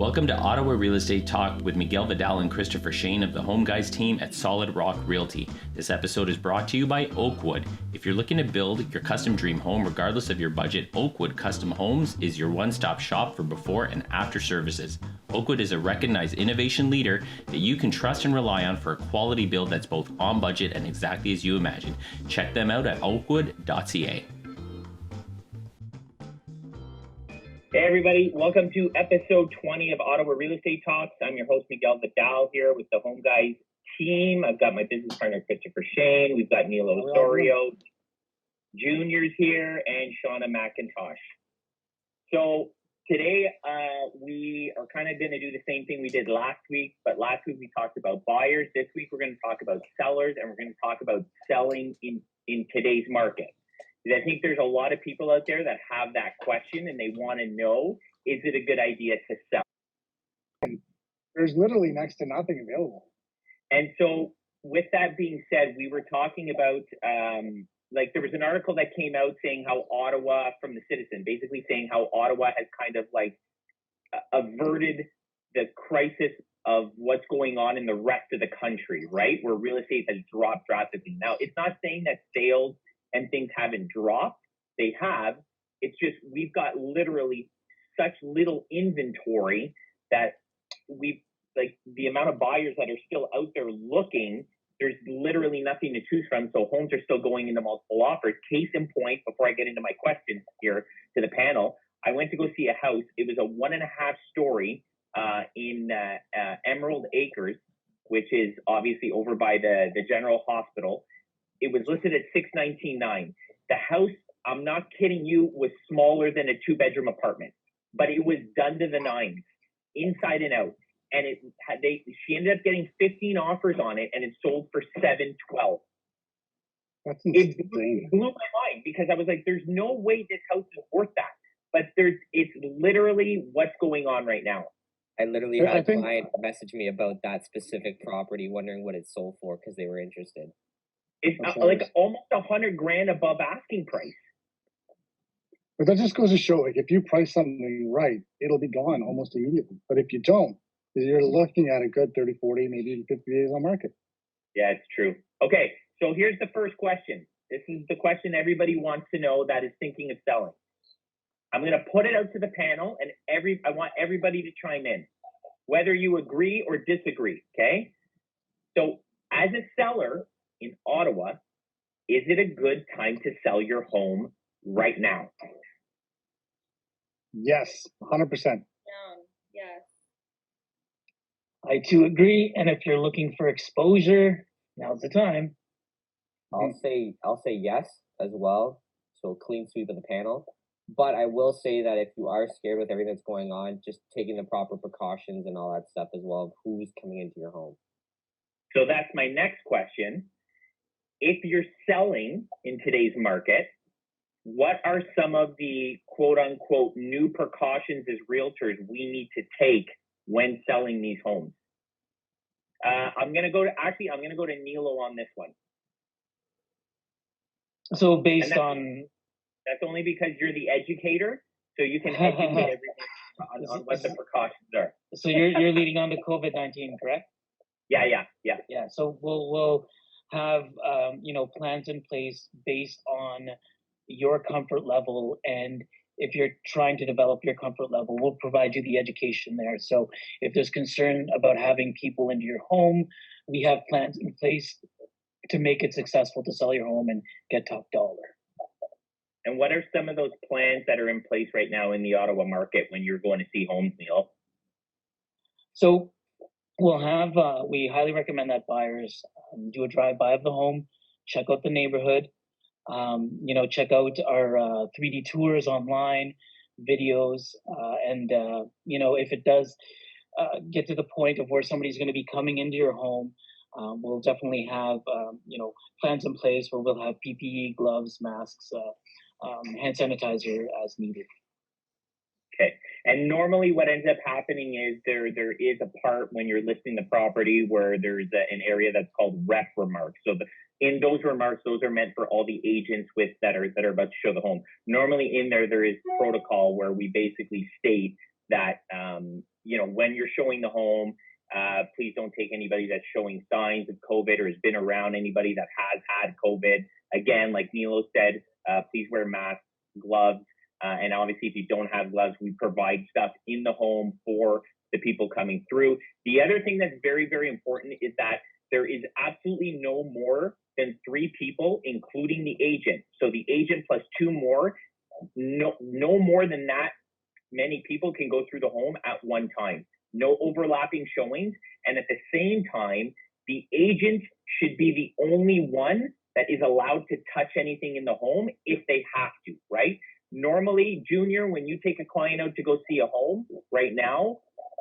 Welcome to Ottawa Real Estate Talk with Miguel, VIDAL, and Christopher Shane of the Home Guyz team at Solid Rock Realty. This episode is brought to you by Oakwood. If you're looking to build your custom dream home, regardless of your budget, Oakwood Custom Homes is your one-stop shop for before and after services. Oakwood is a recognized innovation leader that you can trust and rely on for a quality build that's both on budget and exactly as you imagine. Check them out at oakwood.ca. Hey everybody, welcome to episode 20 of Ottawa Real Estate Talks. I'm your host Miguel VIDAL here with the Home Guyz team. I've got my business partner Christopher Shane. We've got Neil Osorio Jr.'s here and SHAUNNA MCINTOSH. So today we are kind of going to do the same thing we did last week, but last week we talked about buyers. This week we're going to talk about sellers, and we're going to talk about selling in today's market. I think there's a lot of people out there that have that question and they want to know, is it a good idea to sell? There's literally next to nothing available. And so with that being said, we were talking about, there was an article that came out saying how Ottawa, from the Citizen, basically saying how Ottawa has kind of averted the crisis of what's going on in the rest of the country, right? Where real estate has dropped drastically. Now, it's not saying that sales and things haven't dropped. They have. It's just we've got literally such little inventory that the amount of buyers that are still out there looking, there's literally nothing to choose from. So homes are still going into multiple offers. Case in point, before I get into my questions here to the panel, I went to go see a house. It was a 1.5 story in Emerald Acres, which is obviously over by the General Hospital. It was listed at $619,900. The house, I'm not kidding you, was smaller than a 2-bedroom apartment, but it was done to the nines, inside and out. And she ended up getting 15 offers on it, and it sold for $712,000. That's insane. It blew my mind because I was like, "There's no way this house is worth that." But it's literally what's going on right now. I literally had a client message me about that specific property, wondering what it sold for because they were interested. It's almost $100,000 above asking price. But that just goes to show, if you price something right, it'll be gone almost immediately. But if you don't, you're looking at a good 30, 40, maybe even 50 days on market. Yeah, it's true. Okay, so here's the first question. This is the question everybody wants to know that is thinking of selling. I'm going to put it out to the panel, and I want everybody to chime in, whether you agree or disagree, okay? So as a seller in Ottawa, is it a good time to sell your home right now? Yes, 100%. Yes. I too agree. And if you're looking for exposure, now's the time. I'll say yes as well. So clean sweep of the panel. But I will say that if you are scared with everything that's going on, just taking the proper precautions and all that stuff as well of who's coming into your home. So that's my next question. If you're selling in today's market, what are some of the quote unquote new precautions as realtors we need to take when selling these homes? I'm going to go to Nilo on this one. So that's only because you're the educator, so you can educate everyone on what the precautions are. So you're leading on to COVID-19, correct? Yeah. So we'll have plans in place based on your comfort level, and if you're trying to develop your comfort level, we'll provide you the education there. So if there's concern about having people into your home, we have plans in place to make it successful to sell your home and get top dollar. And what are some of those plans that are in place right now in the Ottawa market when you're going to see homes, Neil? So we'll have, we highly recommend that buyers do a drive-by of the home, check out the neighborhood, check out our 3D tours online, videos, and if it does get to the point of where somebody's going to be coming into your home, we'll definitely have, plans in place where we'll have PPE, gloves, masks, hand sanitizer as needed. Okay. And normally what ends up happening is there is a part when you're listing the property where there's an area that's called rep remarks. So in those remarks, those are meant for all the agents that are about to show the home. Normally in there is protocol where we basically state that when you're showing the home, please don't take anybody that's showing signs of COVID or has been around anybody that has had COVID. Again, like Nilo said, please wear masks, gloves, and obviously if you don't have gloves, we provide stuff in the home for the people coming through. The other thing that's very, very important is that there is absolutely no more than 3 people, including the agent. So the agent plus 2 more, no more than that many people can go through the home at one time. No overlapping showings. And at the same time, the agent should be the only one that is allowed to touch anything in the home if they have to, right? Normally, Junior, when you take a client out to go see a home right now,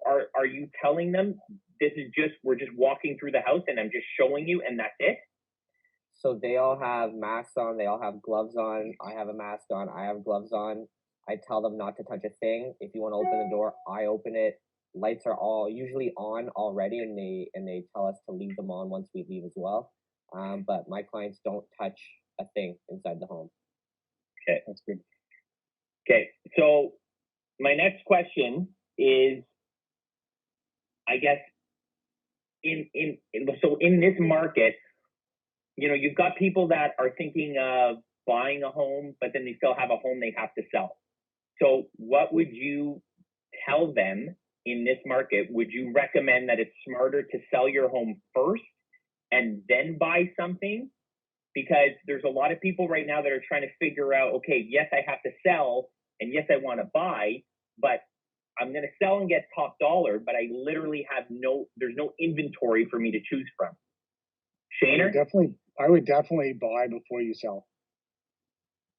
are you telling them we're just walking through the house and I'm just showing you and that's it? So they all have masks on, they all have gloves on, I have a mask on, I have gloves on. I tell them not to touch a thing. If you want to open the door, I open it. Lights are all usually on already, and they tell us to leave them on once we leave as well. But my clients don't touch a thing inside the home. Okay, that's good. Okay, so my next question is, I guess, in this market, you've got people that are thinking of buying a home, but then they still have a home they have to sell. So what would you tell them in this market? Would you recommend that it's smarter to sell your home first and then buy something? Because there's a lot of people right now that are trying to figure out, okay, yes, I have to sell, and yes, I want to buy, but I'm going to sell and get top dollar, but I literally there's no inventory for me to choose from. Shaner? I would definitely buy before you sell.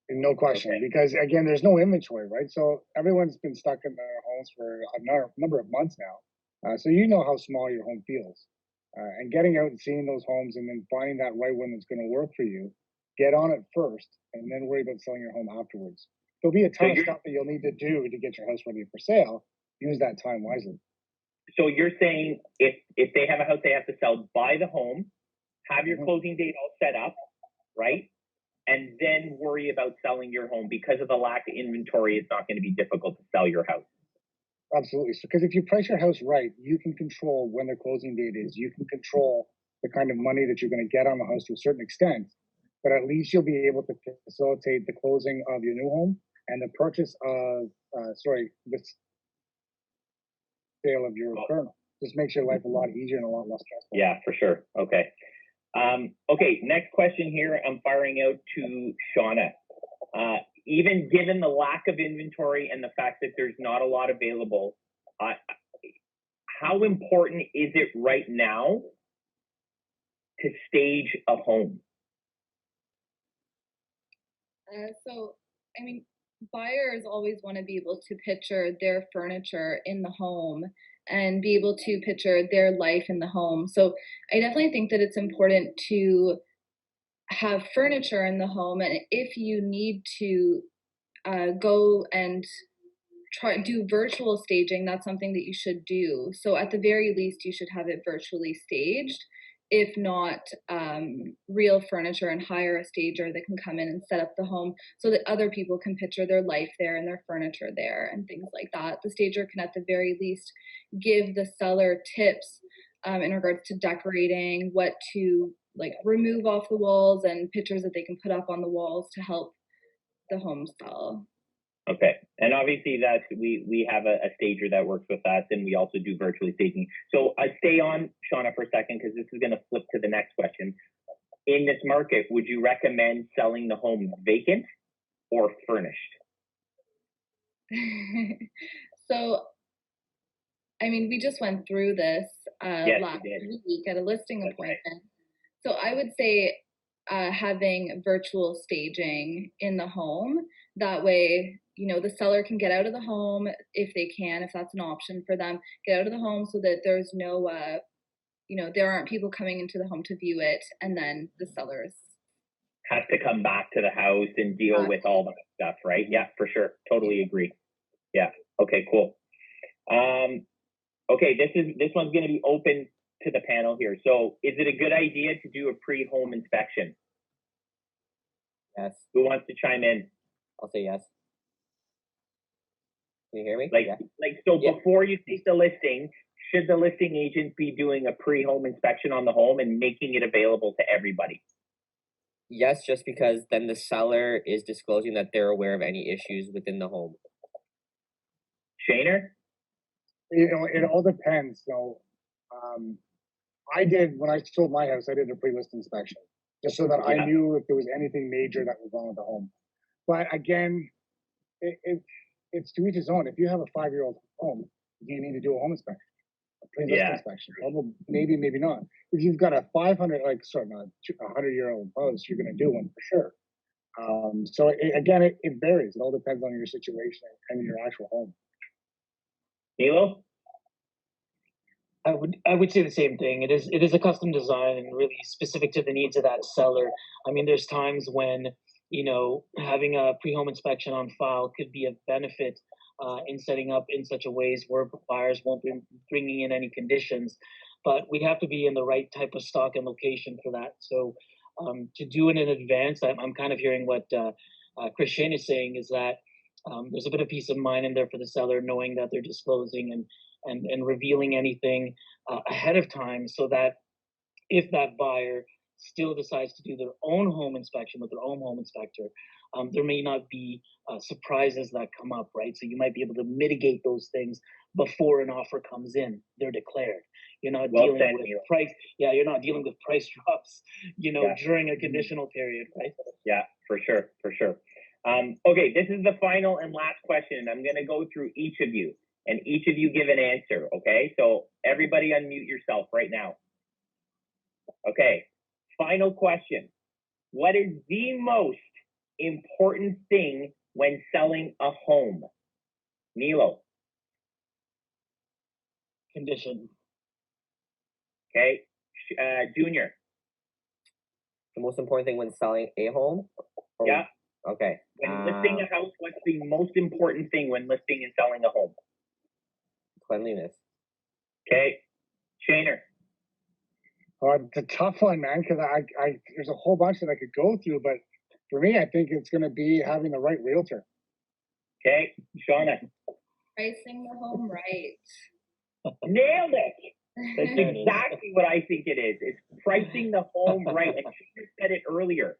And no question, Okay. because again, there's no inventory, right? So everyone's been stuck in their homes for a number of months now. So you know how small your home feels. And getting out and seeing those homes and then finding that right one that's going to work for you, get on it first and then worry about selling your home afterwards. There'll be a ton of stuff that you'll need to do to get your house ready for sale. Use that time wisely. So you're saying if they have a house they have to sell, buy the home, have your closing date all set up, right? And then worry about selling your home. Because of the lack of inventory, it's not going to be difficult to sell your house. Absolutely. So, because if you price your house right, you can control when the closing date is. You can control the kind of money that you're going to get on the house to a certain extent. But at least you'll be able to facilitate the closing of your new home and the purchase of, the sale of your current home. Just makes your life a lot easier and a lot less stressful. Yeah, for sure. Okay. Okay, next question here. I'm firing out to Shauna. Even given the lack of inventory and the fact that there's not a lot available, how important is it right now to stage a home? Buyers always want to be able to picture their furniture in the home and be able to picture their life in the home. So I definitely think that it's important to have furniture in the home, and if you need to go and do virtual staging, that's something that you should do. So at the very least, you should have it virtually staged, if not real furniture, and hire a stager that can come in and set up the home so that other people can picture their life there and their furniture there and things like that. The stager can at the very least give the seller tips in regards to decorating, what to remove off the walls, and pictures that they can put up on the walls to help the home sell. Okay, and obviously that we have a stager that works with us, and we also do virtually staging. So I stay on, Shauna, for a second, because this is going to flip to the next question. In this market, would you recommend selling the home vacant or furnished? So, we just went through this last week at a listing appointment. So I would say having virtual staging in the home. That way, the seller can get out of the home if they can, if that's an option for them, get out of the home so that there's no, there aren't people coming into the home to view it, and then the sellers have to come back to the house and deal with all that stuff, right? Yeah, for sure. Totally agree. Yeah. Okay, cool. Okay, this one's going to be open to the panel here. So is it a good idea to do a pre-home inspection? Yes. Who wants to chime in? I'll say yes. Can you hear me? Like, Yeah. so Yeah. before you take the listing, should the listing agent be doing a pre-home inspection on the home and making it available to everybody? Yes, just because then the seller is disclosing that they're aware of any issues within the home. Shaner? You know, it all depends. So, when I sold my house, I did a pre-list inspection just so that I Yeah. knew if there was anything major that was wrong with the home. But again, it's to each his own. If you have a 5-year-old home, do you need to do a home inspection? A pre-list inspection? Well, maybe not. If you've got a 100-year-old house, you're going to do one for sure. So it varies. It all depends on your situation and your actual home. Nilo? I would say the same thing. It is a custom design and really specific to the needs of that seller. I mean, there's times when, you know, having a pre-home inspection on file could be of benefit in setting up in such a ways where buyers won't be bringing in any conditions, but we have to be in the right type of stock and location for that. So to do it in advance, I'm kind of hearing what Chris Shane is saying, is that there's a bit of peace of mind in there for the seller, knowing that they're disclosing and revealing anything ahead of time, so that if that buyer still decides to do their own home inspection with their own home inspector, there may not be surprises that come up, right? So you might be able to mitigate those things before an offer comes in. They're declared. You're not dealing with price. Yeah, you're not dealing with price drops, you know, during a conditional period, right? Yeah, for sure. Okay, this is the final and last question. I'm going to go through each of you, and each of you give an answer, okay? So everybody unmute yourself right now. Okay, final question. What is the most important thing when selling a home? Nilo? Condition. Okay, Junior? The most important thing when selling a home? Yeah. Okay. When listing a house, what's the most important thing when listing and selling a home? Cleanliness. Okay, Shaner? It's a tough one, man, because there's a whole bunch that I could go through, but for me, I think it's going to be having the right realtor. Okay, Shauna? Pricing the home right. Nailed it. That's exactly what I think it is. It's pricing the home right. And you said it earlier.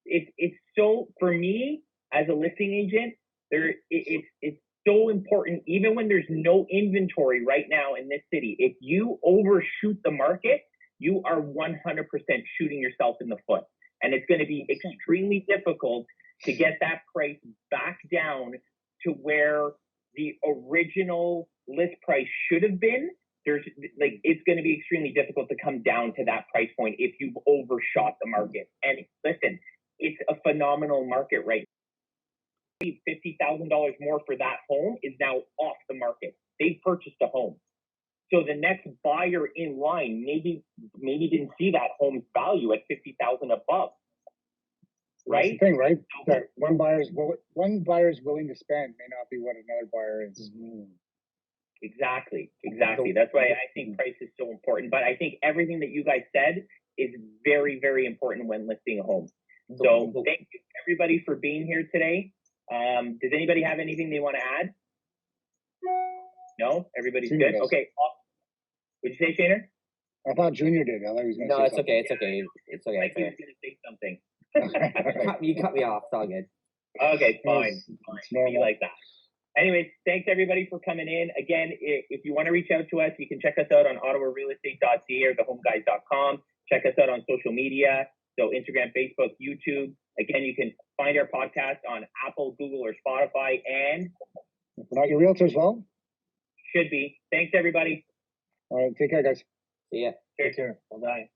It's so, for me as a listing agent, it's so important. Even when there's no inventory right now in this city, if you overshoot the market, you are 100% shooting yourself in the foot, and it's going to be extremely difficult to get that price back down to where the original list price should have been. It's going to be extremely difficult to come down to that price point if you've overshot the market. And listen, it's a phenomenal market right now. $50,000 more for that home is now off the market. They purchased a home. So the next buyer in line maybe didn't see that home's value at $50,000 above. Right? That's the thing, right? That one buyer's willing to spend may not be what another buyer is. Mm-hmm. Exactly. That's why I think price is so important. But I think everything that you guys said is very, very important when listing a home. So thank you everybody for being here today. Does anybody have anything they want to add? No? Everybody's good? Okay. What'd you say, Shaner? I thought Junior did. I thought he was going to say something. It's okay. It's okay. It's okay. Like he was going to say something. You cut me off. It's all good. Okay, fine. Be like that. Anyways, thanks everybody for coming in. Again, if you want to reach out to us, you can check us out on ottawarealestate.ca or thehomeguys.com. Check us out on social media, so Instagram, Facebook, YouTube. Again, you can find our podcast on Apple, Google, or Spotify, and not your realtor as well? Should be. Thanks, everybody. All right, take care, guys. See ya. Take care. Bye-bye.